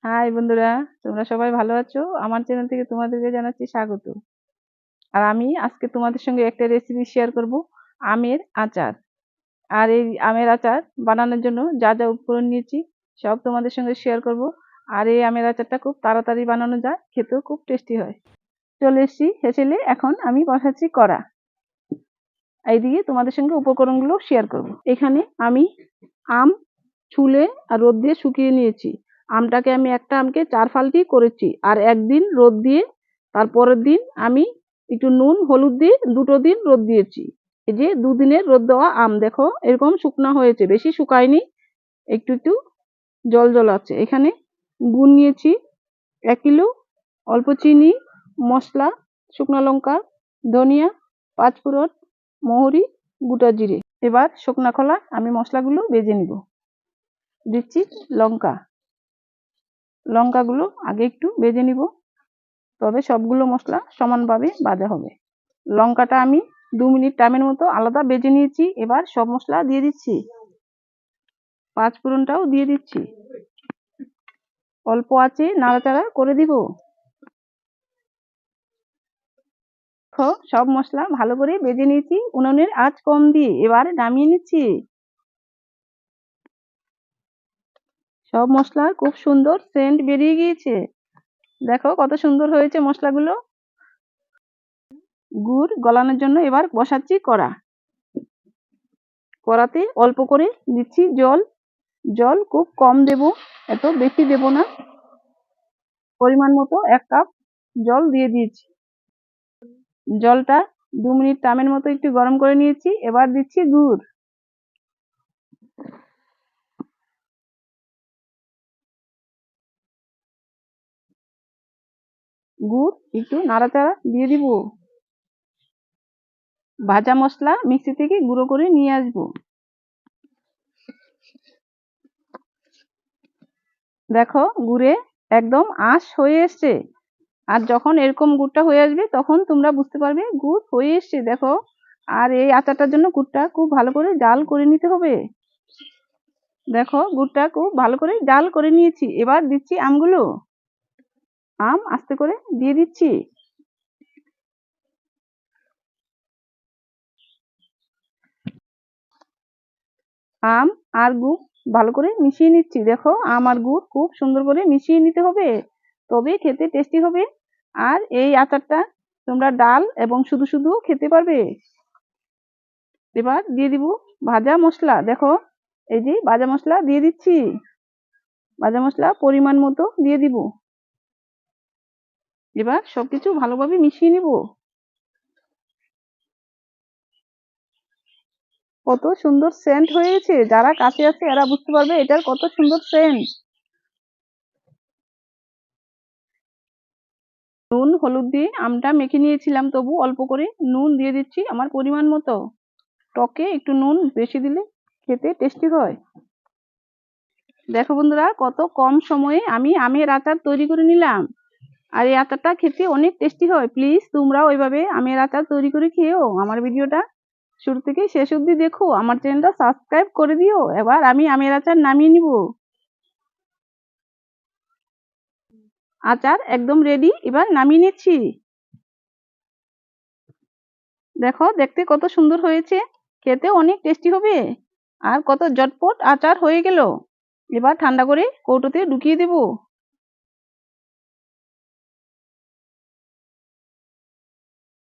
High বন্ধুরা, তোমরা সবাই ভালো আছো? আমার চ্যানেল থেকে তোমাদেরকে জানাচ্ছি স্বাগত। আর আমি আজকে তোমাদের সঙ্গে একটা রেসিপি শেয়ার করব, আমের আচার। আর এই আমের আচার বানানোর জন্য যা যা উপকরণ নিয়েছি সব তোমাদের সঙ্গে শেয়ার করব। আর এই আমের আচারটা খুব তাড়াতাড়ি বানানো যায়, খেতেও খুব টেস্টি হয়। চলে এসেছি হেসেলে, এখন আমি বসাচ্ছি কড়া। এইদিকে তোমাদের সঙ্গে উপকরণগুলো শেয়ার করব। এখানে আমি আম ছুলে আর রোদ দিয়ে শুকিয়ে নিয়েছি। আমটাকে আমি একটা আমকে 4 ফাল্টি করেছি, আর একদিন রোদ দিয়ে তারপরের দিন আমি একটু নুন হলুদ দিয়ে 2 দিন রোদ দিয়েছি। এই যে 2 দিনের রোদ দেওয়া আম, দেখো এরকম শুকনা হয়েছে, বেশি শুকায়নি, একটু একটু জল জল আছে। এখানে গুড় নিয়েছি 1 কিলো, অল্প চিনি, মশলা, শুকনো লঙ্কা, ধনিয়া, 5 ফোড়ন, মৌরি, গোটা জিরে। এবার শুকনা খোলা আমি মশলাগুলো ভেজে নিব। দিচ্ছি লঙ্কা, লঙ্কাগুলো আগে একটু ভেজে নিব, তবে সবগুলো মশলা সমানভাবে ভাজা হবে। লঙ্কাটা আমি 2 মিনিট টাইমের মতো আলাদা ভেজে নিয়েছি। এবার সব মশলা দিয়ে দিচ্ছি, 5 ফোড়নটাও দিয়ে দিচ্ছি, অল্প আছে নাড়াচাড়া করে দিব। সব মশলা ভালো করে ভেজে নিয়েছি উনুনের আঁচ কম দিয়ে। এবার নামিয়ে নিচ্ছি। সব মশলার খুব সুন্দর সেন্ট বেরিয়ে গিয়েছে, দেখো কত সুন্দর হয়েছে মশলাগুলো। গুড় গলানোর জন্য এবার বসাচ্ছি কড়া। কড়াতে অল্প করে দিচ্ছি জল। জল খুব কম দেব, এত বেশি দেব না, পরিমাণ মতো 1 কাপ জল দিয়ে দিয়েছি। জলটা 2 মিনিট টাইমের মতো একটু গরম করে নিয়েছি। এবার দিচ্ছি গুড়। গুড় একটু নাড়াচাড়া দিয়ে দিব। ভাজা মশলা মিক্সি থেকে গুঁড়ো করে নিয়ে আসবো। দেখো গুড়ে একদম আঁশ হয়ে এসছে। আর যখন এরকম গুড়টা হয়ে আসবে তখন তোমরা বুঝতে পারবে গুড় হয়ে এসছে, দেখো। আর এই আচারটার জন্য গুড়টা খুব ভালো করে জাল করে নিতে হবে। দেখো গুড়টা খুব ভালো করে জাল করে নিয়েছি। এবার দিচ্ছি আমগুলো। আম আস্তে করে দিয়ে দিচ্ছি। আম আর গুড় ভালো করে মিশিয়ে নিচ্ছি। দেখো আম আর গুড় খুব সুন্দর করে মিশিয়ে নিতে হবে, তবে খেতে টেস্টি হবে। আর এই আচারটা তোমরা ডাল এবং শুধু শুধু খেতে পারবে। এবার দিয়ে দিব ভাজা মশলা। দেখো এই যে ভাজা মশলা দিয়ে দিচ্ছি। ভাজা মশলা পরিমাণ মতো দিয়ে দিব। এবার সবকিছু ভালোভাবে মিশিয়ে নিব। কত সুন্দর সেন্ট হয়েছে, যারা কাছে আছে এরা বুঝতে পারবে এটার কত সুন্দর সেন্ট। নুন হলুদ দিয়ে আমটা মেখে নিয়েছিলাম, তবু অল্প করে নুন দিয়ে দিচ্ছি আমার পরিমাণ মতো। টকে একটু নুন বেশি দিলে খেতে টেস্টি হয়। দেখো বন্ধুরা, কত কম সময়ে আমি আমের আচার তৈরি করে নিলাম। আর এই আচারটা খেতে অনেক টেস্টি হয়। প্লিজ তোমরাও ওইভাবে আমের আচার তৈরি করে খেও। আমার ভিডিওটা শুরু থেকে শেষ অবধি দেখো, আমার চ্যানেলটা সাবস্ক্রাইব করে দিও। এবার আমি আমের আচার নামিয়ে নিব। আচার একদম রেডি, এবার নামিয়ে নিচ্ছি। দেখো দেখতে কত সুন্দর হয়েছে, খেতে অনেক টেস্টি হবে। আর কত ঝটপট আচার হয়ে গেল। এবার ঠান্ডা করে কৌটোতে ঢুকিয়ে দেব।